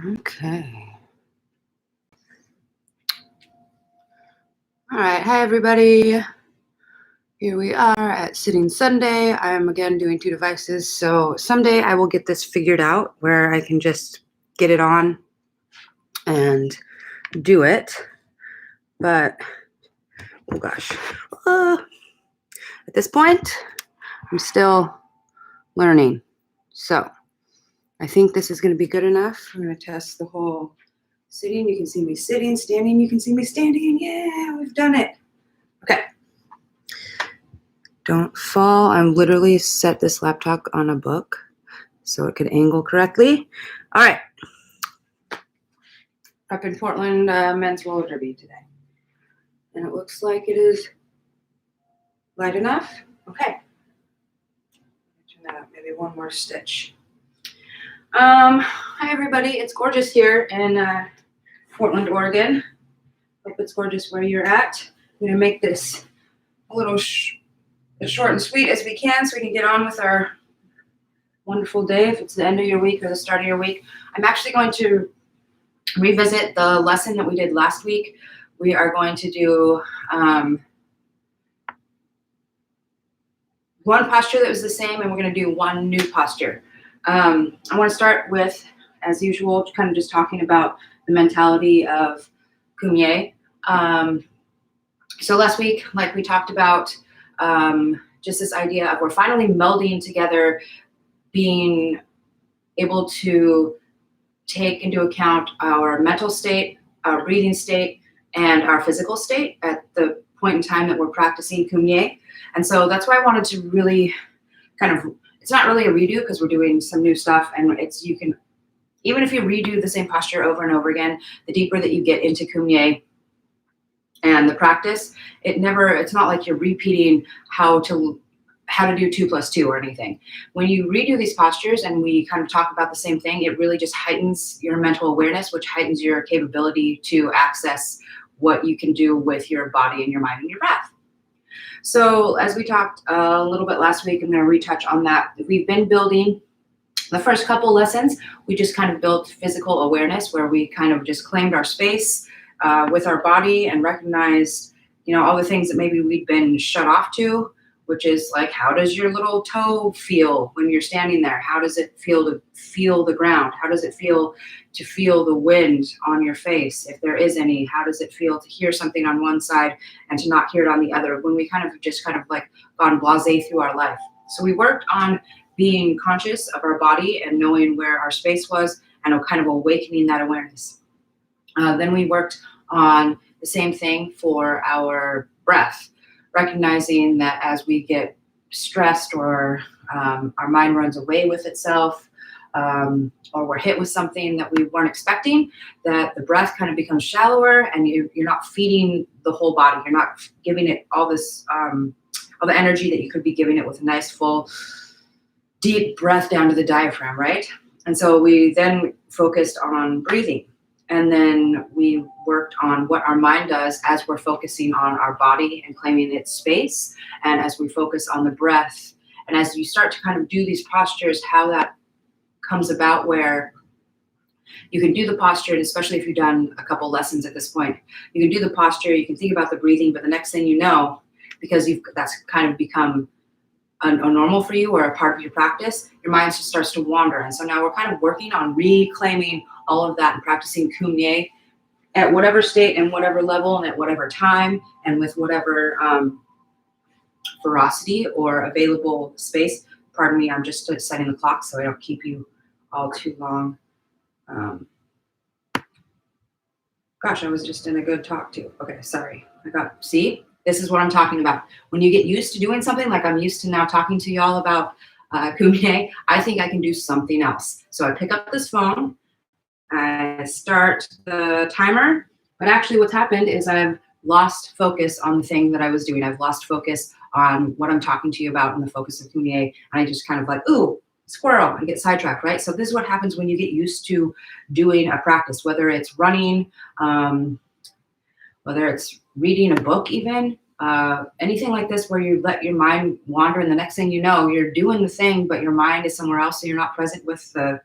Okay. All right. Hi, everybody. Here we are at Sitting Sunday. I'm again doing 2 devices. So someday I will get this figured out where I can just get it on and do it. But, oh gosh. At this point, I'm still learning. So I think this is going to be good enough. I'm going to test the whole sitting. You can see me sitting, standing. You can see me standing. Yeah, we've done it. Okay. Don't fall. I'm literally set this laptop on a book so it could angle correctly. All right. Up in Portland, men's roller derby today. And it looks like it is light enough. Okay. Turn that up, maybe one more stitch. Hi, everybody. It's gorgeous here in Portland, Oregon. Hope it's gorgeous where you're at. I'm going to make this a little as short and sweet as we can so we can get on with our wonderful day. If it's the end of your week or the start of your week, I'm actually going to revisit the lesson that we did last week. We are going to do one posture that was the same, and we're going to do one new posture. I want to start with, as usual, kind of just talking about the mentality of Kumye. So last week, like we talked about, just this idea of we're finally melding together, being able to take into account our mental state, our breathing state, and our physical state at the point in time that we're practicing Kumye. And so that's why I wanted to really kind of, it's not really a redo because we're doing some new stuff, and it's, you can, even if you redo the same posture over and over again, the deeper that you get into Kumye and the practice, it's not like you're repeating how to do 2 + 2 or anything. When you redo these postures and we kind of talk about the same thing, it really just heightens your mental awareness, which heightens your capability to access what you can do with your body and your mind and your breath. So as we talked a little bit last week, I'm going to retouch on that. We've been building the first couple lessons. We just kind of built physical awareness where we kind of just claimed our space with our body and recognized, all the things that maybe we'd been shut off to, which is like, how does your little toe feel when you're standing there? How does it feel to feel the ground? How does it feel to feel the wind on your face, if there is any? How does it feel to hear something on one side and to not hear it on the other, when we kind of like gone blasé through our life? So we worked on being conscious of our body and knowing where our space was and kind of awakening that awareness. Then we worked on the same thing for our breath, recognizing that as we get stressed or our mind runs away with itself, or we're hit with something that we weren't expecting, that the breath kind of becomes shallower and you're not feeding the whole body. You're not giving it all this, all the energy that you could be giving it with a nice, full, deep breath down to the diaphragm, right? And so we then focused on breathing. And then we worked on what our mind does as we're focusing on our body and claiming its space, and as we focus on the breath. And as you start to kind of do these postures, how that comes about, where you can do the posture, and especially if you've done a couple lessons at this point, you can do the posture, you can think about the breathing, but the next thing you know, because that's kind of become a normal for you or a part of your practice, your mind just starts to wander. And so now we're kind of working on reclaiming all of that and practicing Kumye at whatever state and whatever level and at whatever time and with whatever ferocity or available space. Pardon me, I'm just setting the clock so I don't keep you all too long. Gosh, I was just in a good talk too. Okay, sorry. See? This is what I'm talking about. When you get used to doing something, like I'm used to now talking to y'all about Kumye, I think I can do something else. So I pick up this phone, I start the timer, but actually what's happened is I've lost focus on the thing that I was doing. I've lost focus on what I'm talking to you about in the focus of Kumye, and I just kind of like, ooh, squirrel, and get sidetracked, right? So this is what happens when you get used to doing a practice, whether it's running, whether it's reading a book even, anything like this where you let your mind wander, and the next thing you know, you're doing the thing, but your mind is somewhere else, so you're not present with the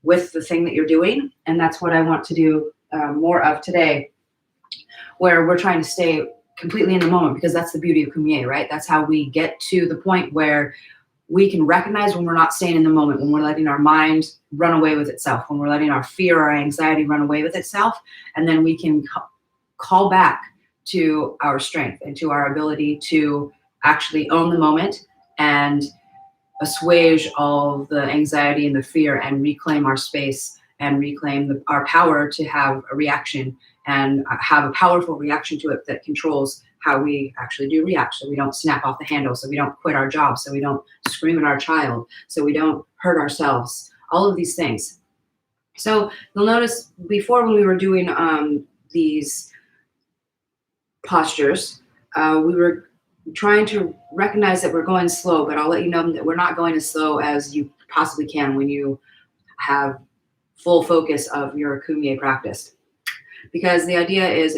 with the thing that you're doing. And that's what I want to do more of today, where we're trying to stay completely in the moment, because that's the beauty of Kumye, right? That's how we get to the point where we can recognize when we're not staying in the moment, when we're letting our mind run away with itself, when we're letting our fear or anxiety run away with itself. And then we can call back to our strength and to our ability to actually own the moment and assuage all the anxiety and the fear and reclaim our space and reclaim our power to have a reaction and have a powerful reaction to it that controls how we actually do react. So we don't snap off the handle, so we don't quit our job, so we don't scream at our child, so we don't hurt ourselves, all of these things. So you'll notice before, when we were doing these postures, we were trying to recognize that we're going slow, but I'll let you know that we're not going as slow as you possibly can when you have full focus of your Kumye practice. Because the idea is,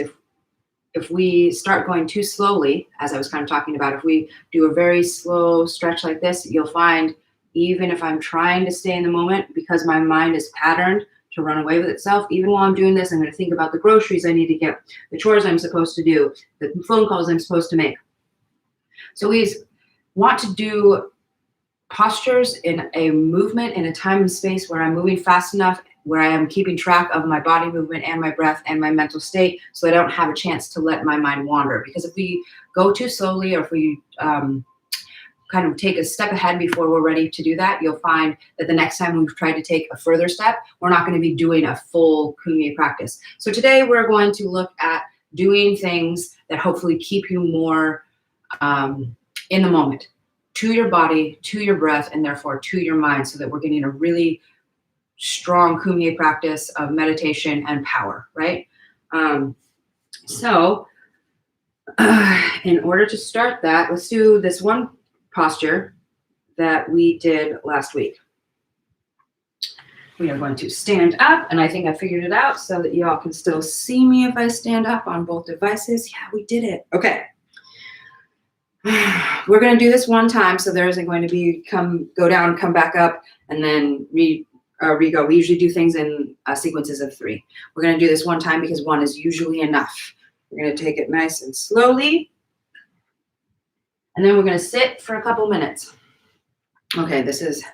if we start going too slowly, as I was kind of talking about, if we do a very slow stretch like this, you'll find even if I'm trying to stay in the moment, because my mind is patterned to run away with itself, even while I'm doing this, I'm going to think about the groceries I need to get, the chores I'm supposed to do, the phone calls I'm supposed to make. So we want to do postures in a movement, in a time and space where I'm moving fast enough, where I am keeping track of my body movement and my breath and my mental state, so I don't have a chance to let my mind wander. Because if we go too slowly, or if we kind of take a step ahead before we're ready to do that, you'll find that the next time we've tried to take a further step, we're not going to be doing a full Kumye practice. So today we're going to look at doing things that hopefully keep you more in the moment, to your body, to your breath, and therefore to your mind, so that we're getting a really strong Kumye practice of meditation and power, right? So in order to start that, let's do this one posture that we did last week. We are going to stand up, and I think I figured it out so that you all can still see me if I stand up on both devices. Yeah, we did it. Okay. We're going to do this one time, so there isn't going to be go down, come back up, and then re-go. We usually do things in sequences of 3. We're going to do this one time because 1 is usually enough. We're going to take it nice and slowly, and then we're going to sit for a couple minutes. Okay, this is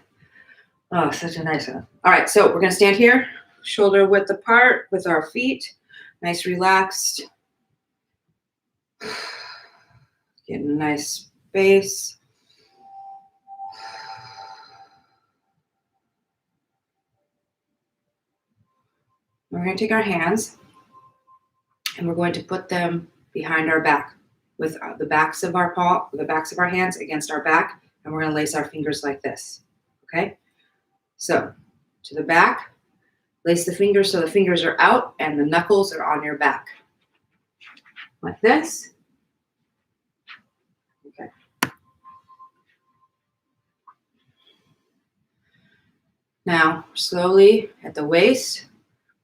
such a nice one. All right, so we're going to stand here, shoulder width apart with our feet, nice relaxed. Getting a nice space. We're going to take our hands and we're going to put them behind our back with the backs of our hands against our back, and we're going to lace our fingers like this. Okay? So, to the back, lace the fingers so the fingers are out and the knuckles are on your back. Like this. Okay. Now, slowly at the waist,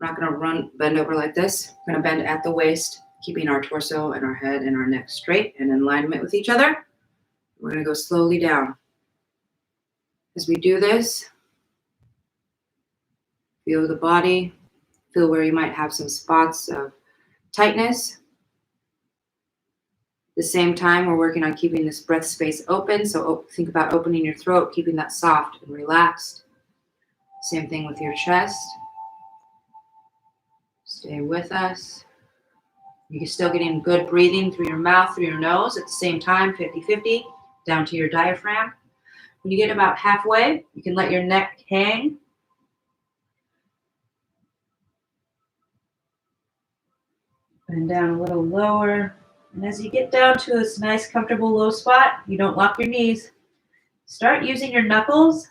we're not going to bend over like this. We're going to bend at the waist, keeping our torso and our head and our neck straight and in alignment with each other. We're going to go slowly down. As we do this, feel the body, feel where you might have some spots of tightness. At the same time, we're working on keeping this breath space open. So think about opening your throat, keeping that soft and relaxed. Same thing with your chest. Stay with us. You're still getting good breathing through your mouth, through your nose at the same time, 50-50, down to your diaphragm. When you get about halfway, you can let your neck hang. Bend down a little lower. And as you get down to this nice, comfortable low spot, you don't lock your knees. Start using your knuckles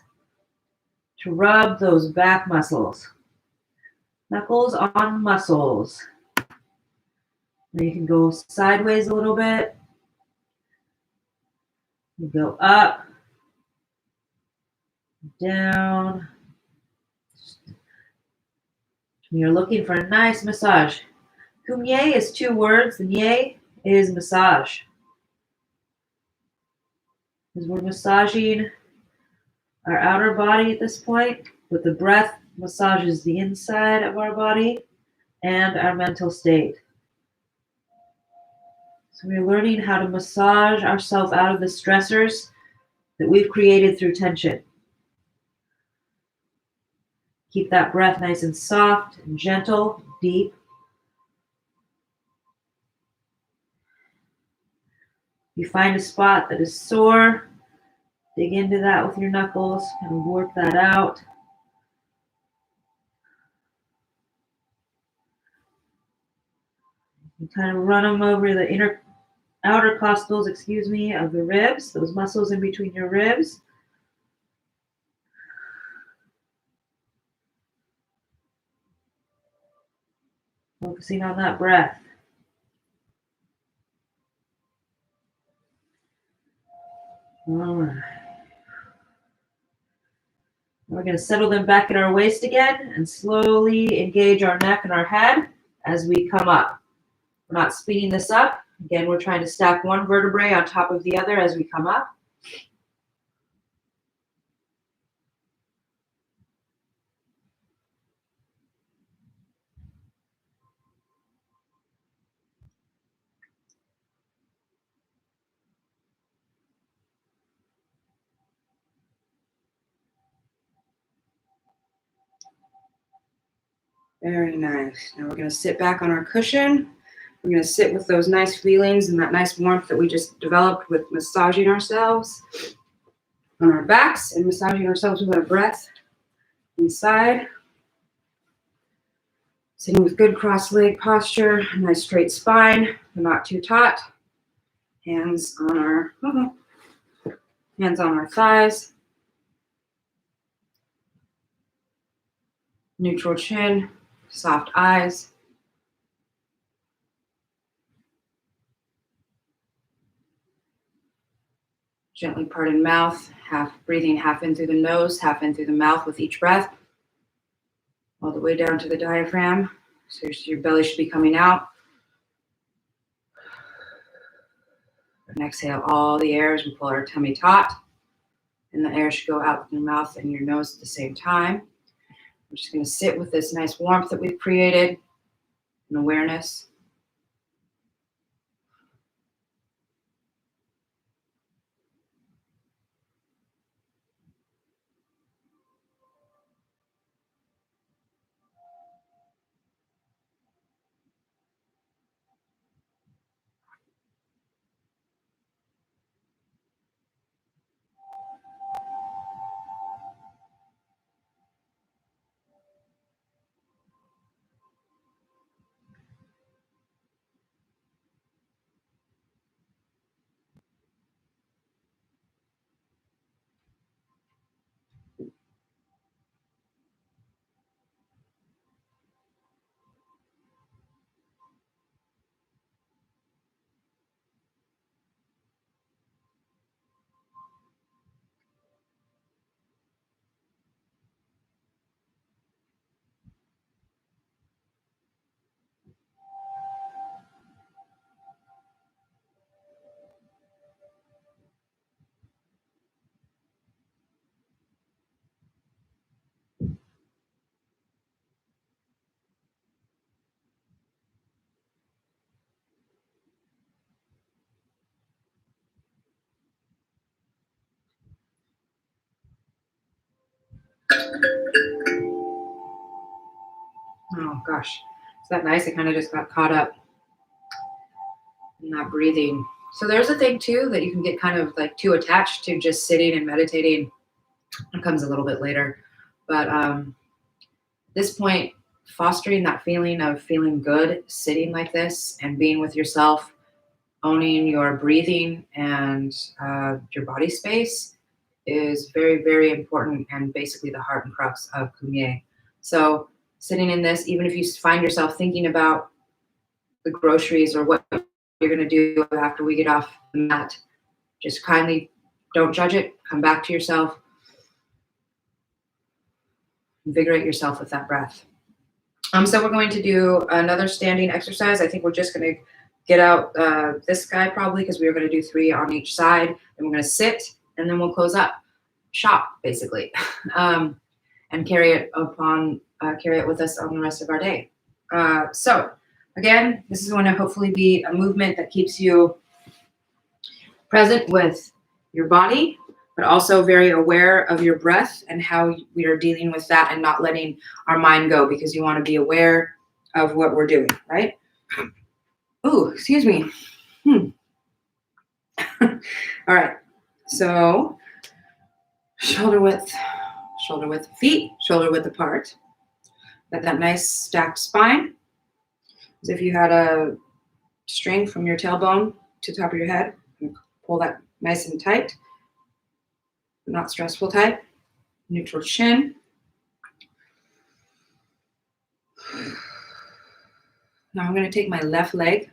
to rub those back muscles. Knuckles on muscles. Then you can go sideways a little bit. You go up, down. You're looking for a nice massage. Kumye is 2 words. The nye is massage. Because we're massaging our outer body at this point with the breath massages the inside of our body and our mental state. So we're learning how to massage ourselves out of the stressors that we've created through tension. Keep that breath nice and soft and gentle, deep. You find a spot that is sore, dig into that with your knuckles and work that out. You kind of run them over the outer costals, of the ribs, those muscles in between your ribs. Focusing on that breath. All right. We're going to settle them back at our waist again and slowly engage our neck and our head as we come up. We're not speeding this up. Again, we're trying to stack one vertebrae on top of the other as we come up. Very nice. Now we're going to sit back on our cushion. We're going to sit with those nice feelings and that nice warmth that we just developed with massaging ourselves on our backs and massaging ourselves with our breath inside. Sitting with good cross-leg posture, a nice straight spine, not too taut. Hands on our thighs. Neutral chin, soft eyes. Gently parted mouth, breathing half in through the nose, half in through the mouth with each breath. All the way down to the diaphragm. So your belly should be coming out. And exhale all the air as we pull our tummy taut. And the air should go out through your mouth and your nose at the same time. We're just going to sit with this nice warmth that we've created and awareness. Oh gosh, is that nice? I kind of just got caught up in that breathing. So there's a thing too that you can get kind of like too attached to just sitting and meditating. It comes a little bit later. But at this point, fostering that feeling of feeling good, sitting like this and being with yourself, owning your breathing and your body space is very, very important and basically the heart and crux of Kumye. So sitting in this, even if you find yourself thinking about the groceries or what you're going to do after we get off the mat, just kindly don't judge it. Come back to yourself. Invigorate yourself with that breath. So we're going to do another standing exercise. I think we're just going to get out this guy probably because we are going to do 3 on each side. And we're going to sit and then we'll close up shop basically. and carry it with us on the rest of our day. So again, this is going to hopefully be a movement that keeps you present with your body, but also very aware of your breath and how we are dealing with that and not letting our mind go, because you want to be aware of what we're doing, right? Oh, excuse me. All right. So shoulder width feet, shoulder width apart. Got that nice stacked spine, as if you had a string from your tailbone to the top of your head. And pull that nice and tight, not stressful tight. Neutral chin. Now I'm going to take my left leg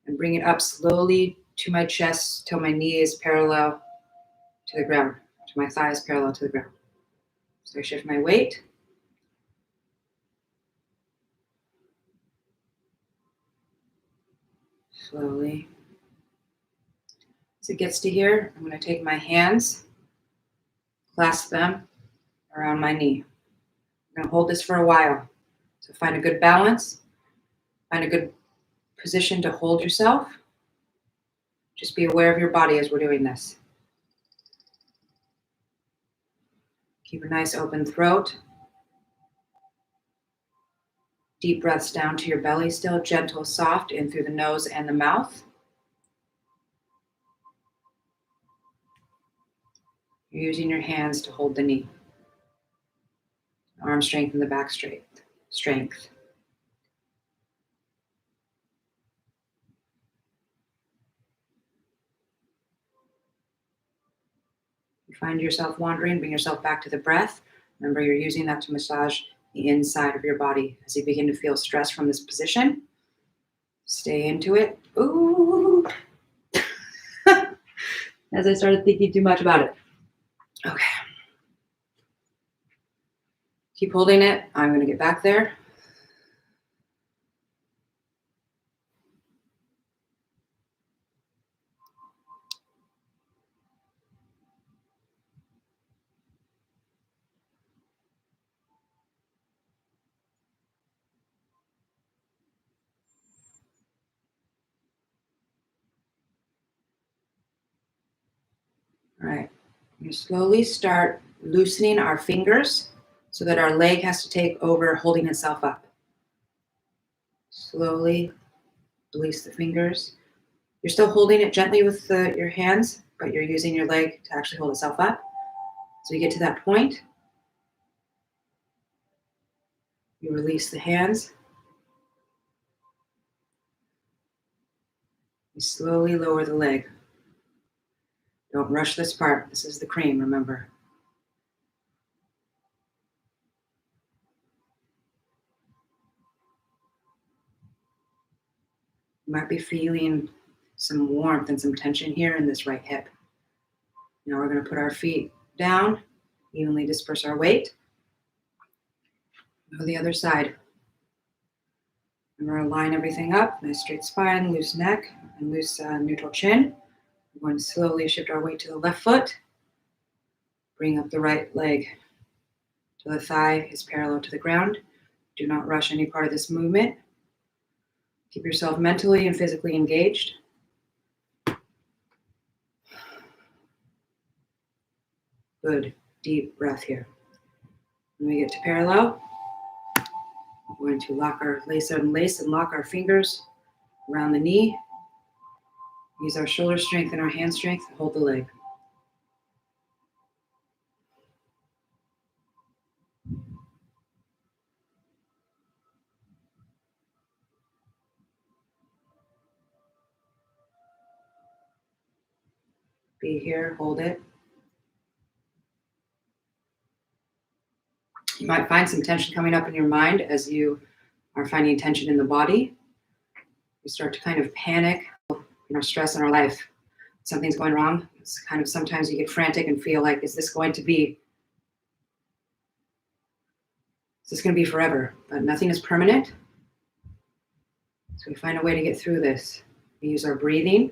and bring it up slowly to my chest till my knee is parallel to the ground, to my thighs parallel to the ground. So I shift my weight. Slowly. As it gets to here, I'm going to take my hands, clasp them around my knee. I'm going to hold this for a while. So find a good balance, find a good position to hold yourself. Just be aware of your body as we're doing this. Keep a nice open throat. Deep breaths down to your belly still, gentle, soft, in through the nose and the mouth. You're using your hands to hold the knee. Arm strength and the back strength. You find yourself wandering, bring yourself back to the breath. Remember, you're using that to massage the inside of your body. As you begin to feel stress from this position, stay into it. Ooh. As I started thinking too much about it. Okay. Keep holding it. I'm going to get back there. All right. You slowly start loosening our fingers so that our leg has to take over holding itself up. Slowly release the fingers. You're still holding it gently with your hands, but you're using your leg to actually hold itself up. So you get to that point, you release the hands. You slowly lower the leg. Don't rush this part. This is the cream, remember. You might be feeling some warmth and some tension here in this right hip. Now we're going to put our feet down, evenly disperse our weight. Go the other side. And we're going to line everything up. Nice straight spine, loose neck, and loose neutral chin. We're going to slowly shift our weight to the left foot. Bring up the right leg till the thigh is parallel to the ground. Do not rush any part of this movement. Keep yourself mentally and physically engaged. Good, deep breath here. When we get to parallel, we're going to lace and lock our fingers around the knee. Use our shoulder strength and our hand strength to hold the leg. Be here, hold it. You might find some tension coming up in your mind as you are finding tension in the body. You start to kind of panic, stress in our life. Something's going wrong. It's kind of sometimes you get frantic and feel like, is this going to be forever? But nothing is permanent. So we find a way to get through this. We use our breathing.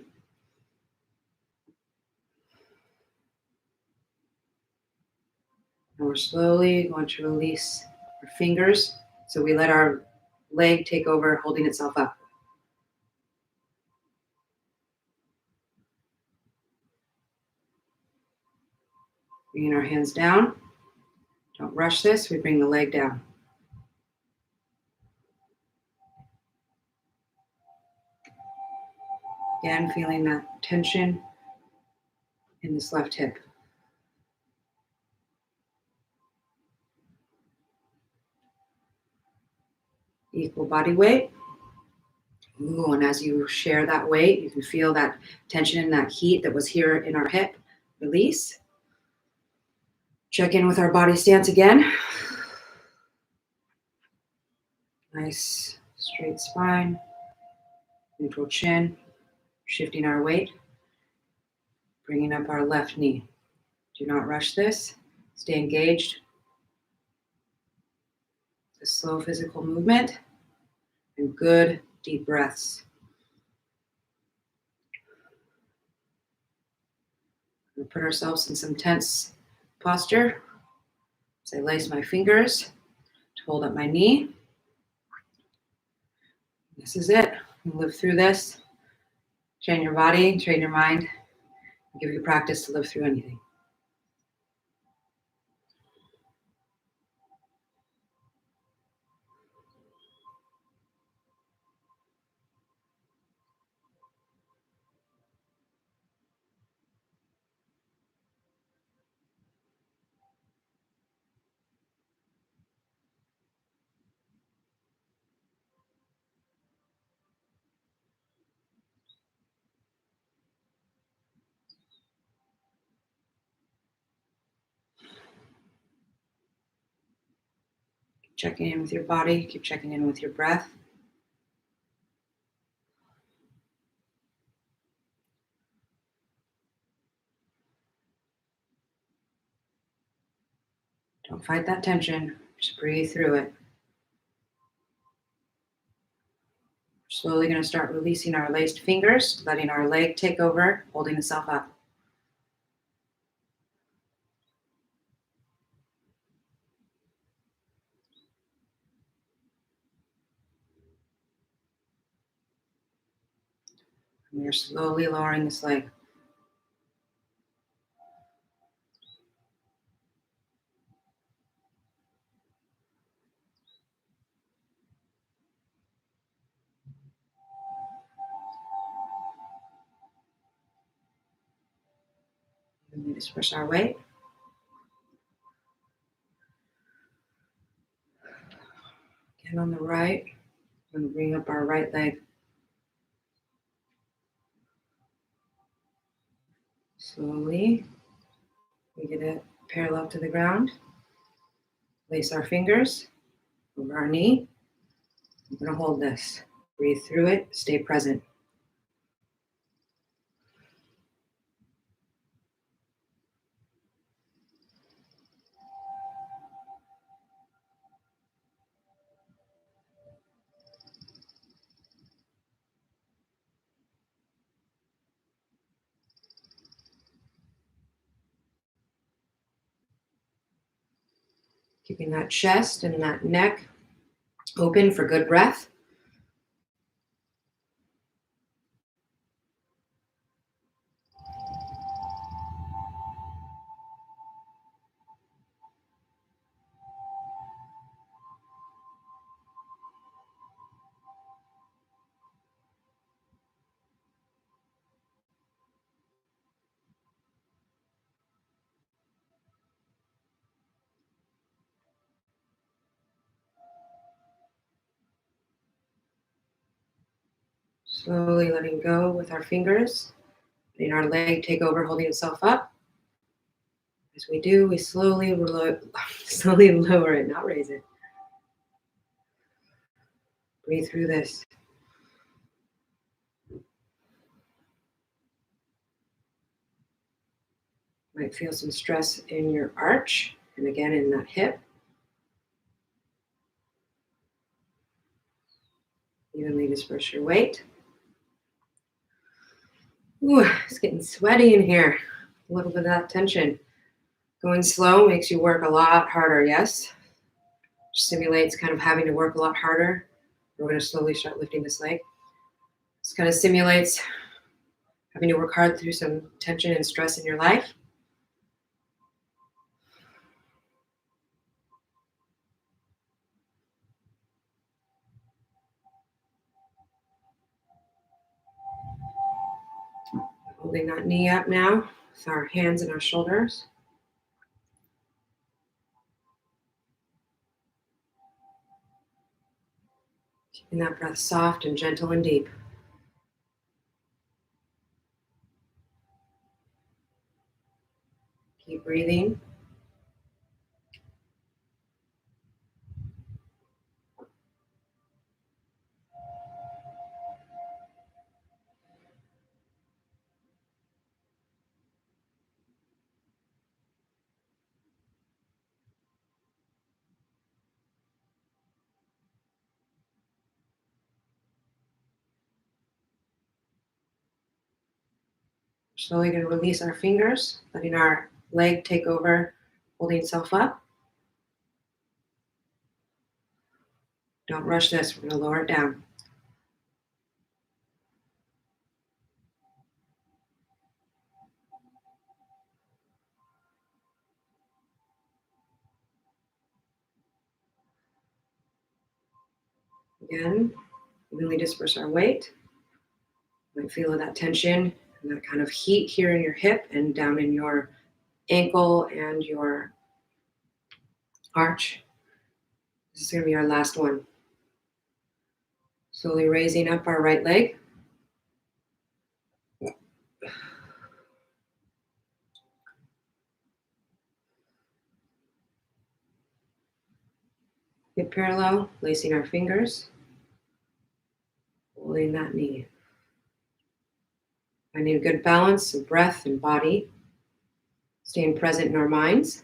And we're slowly going to release our fingers. So we let our leg take over, holding itself up. Bringing our hands down. Don't rush this. We bring the leg down. Again, feeling that tension in this left hip. Equal body weight. Ooh, and as you share that weight, you can feel that tension and that heat that was here in our hip. Release. Check in with our body stance again. Nice straight spine, neutral chin, shifting our weight, bringing up our left knee. Do not rush this. Stay engaged. A slow physical movement and good deep breaths. We'll put ourselves in some tense posture. As I lace my fingers to hold up my knee. This is it. We'll live through this. Train your body, train your mind. Give you practice to live through anything. Checking in with your body, keep checking in with your breath. Don't fight that tension, just breathe through it. We're slowly going to start releasing our laced fingers, letting our leg take over, holding itself up. And we're slowly lowering this leg. And we disperse our weight. Again on the right, we're going to bring up our right leg. Slowly, we get it parallel to the ground. Place our fingers over our knee. We're going to hold this. Breathe through it. Stay present. Keeping that chest and that neck open for good breath. Slowly letting go with our fingers, letting our leg take over, holding itself up. As we do, we slowly lower it, not raise it. Breathe through this. Might feel some stress in your arch and again in that hip. Evenly disperse your weight. Ooh, it's getting sweaty in here. A little bit of that tension. Going slow makes you work a lot harder, yes. Simulates kind of having to work a lot harder. We're going to slowly start lifting this leg. This kind of simulates having to work hard through some tension and stress in your life. Holding that knee up now with our hands and our shoulders. Keeping that breath soft and gentle and deep. Keep breathing. Slowly going to release our fingers, letting our leg take over, holding itself up. Don't rush this. We're going to lower it down. Again, evenly disperse our weight. You might feel that tension and that kind of heat here in your hip and down in your ankle and your arch. This is going to be our last one. Slowly raising up our right leg. Hip parallel, lacing our fingers. Holding that knee. Finding a good balance of breath and body. Staying present in our minds.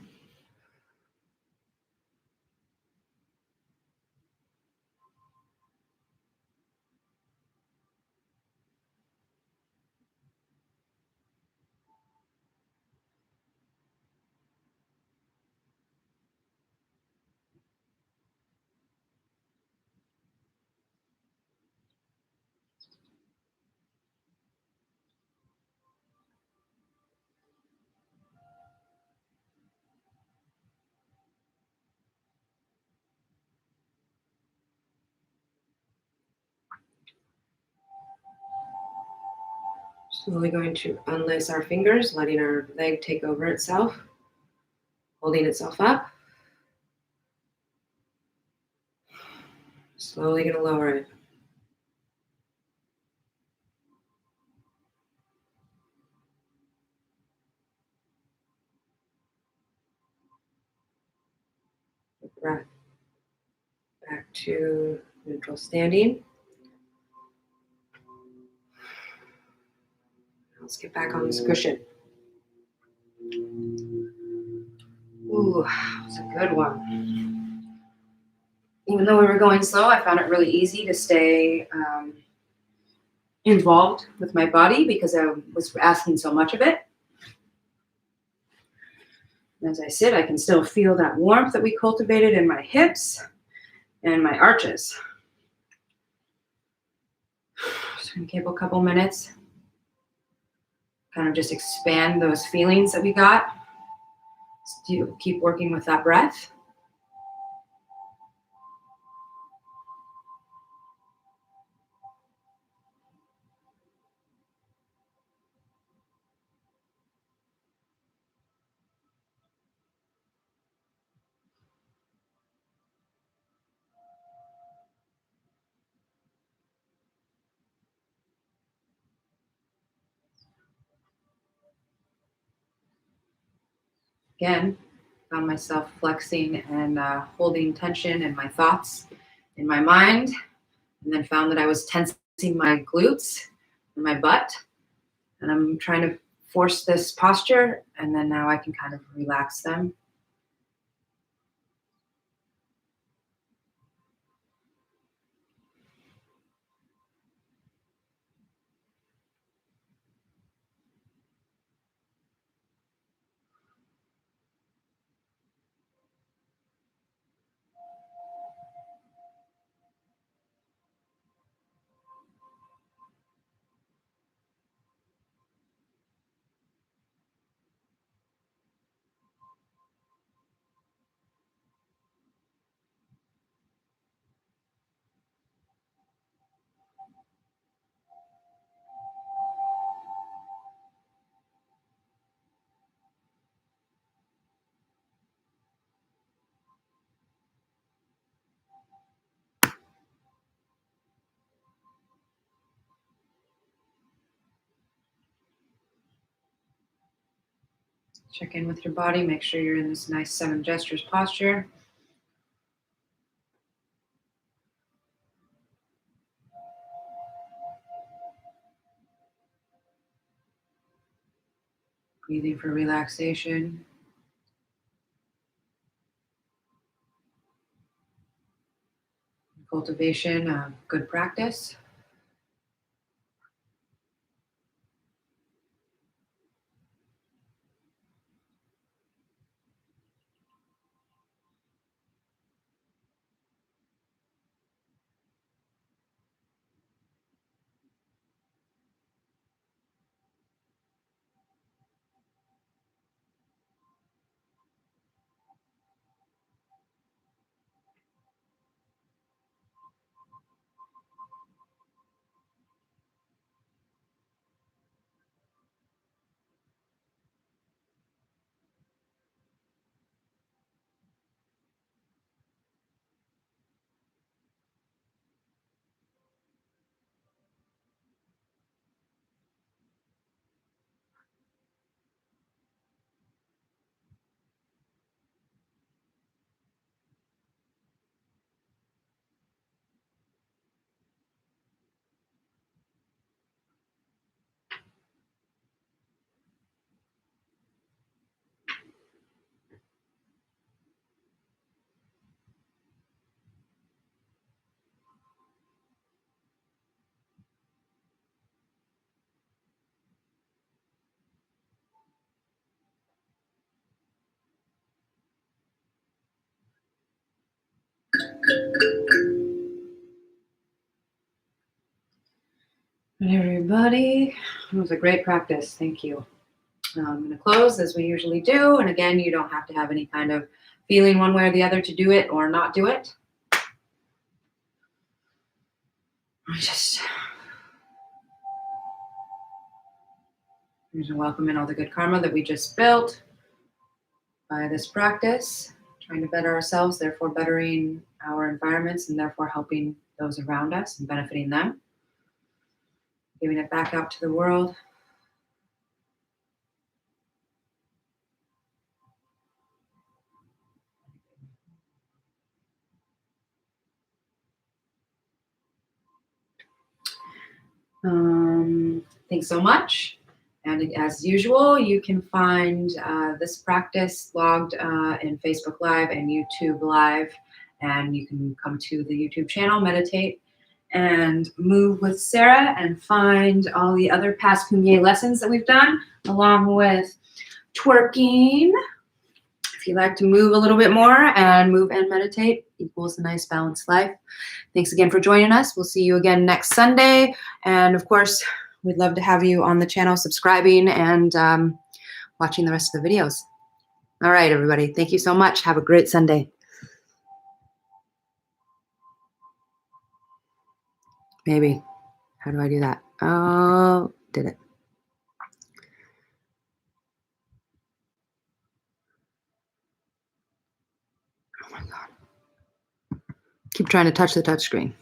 Slowly going to unlace our fingers, letting our leg take over itself, holding itself up. Slowly going to lower it. Breath back to neutral standing. Let's get back on this cushion. Ooh, it's a good one. Even though we were going slow, I found it really easy to stay involved with my body because I was asking so much of it. And as I sit, I can still feel that warmth that we cultivated in my hips and my arches. Just gonna keep a couple minutes. Kind of just expand those feelings that we got. Still keep working with that breath. Again, found myself flexing and holding tension in my thoughts, in my mind, and then found that I was tensing my glutes and my butt. And I'm trying to force this posture, and then now I can kind of relax them. Check in with your body. Make sure you're in this nice 7 gestures posture. Breathing for relaxation. Cultivation of good practice. And everybody, it was a great practice. Thank you. I'm going to close as we usually do. And again, you don't have to have any kind of feeling one way or the other to do it or not do it. Just here's a welcome in all the good karma that we just built by this practice, trying to better ourselves, therefore bettering our environments and therefore helping those around us and benefiting them. Giving it back out to the world. Thanks so much. And as usual, you can find this practice logged in Facebook Live and YouTube Live. And you can come to the YouTube channel, meditate, and move with Sarah and find all the other past Kumye lessons that we've done, along with twerking. If you like to move a little bit more and move and meditate, equals a nice balanced life. Thanks again for joining us. We'll see you again next Sunday. And of course, we'd love to have you on the channel, subscribing and watching the rest of the videos. All right, everybody. Thank you so much. Have a great Sunday. Maybe. How do I do that? Oh, did it. Oh my God. Keep trying to touch the touch screen.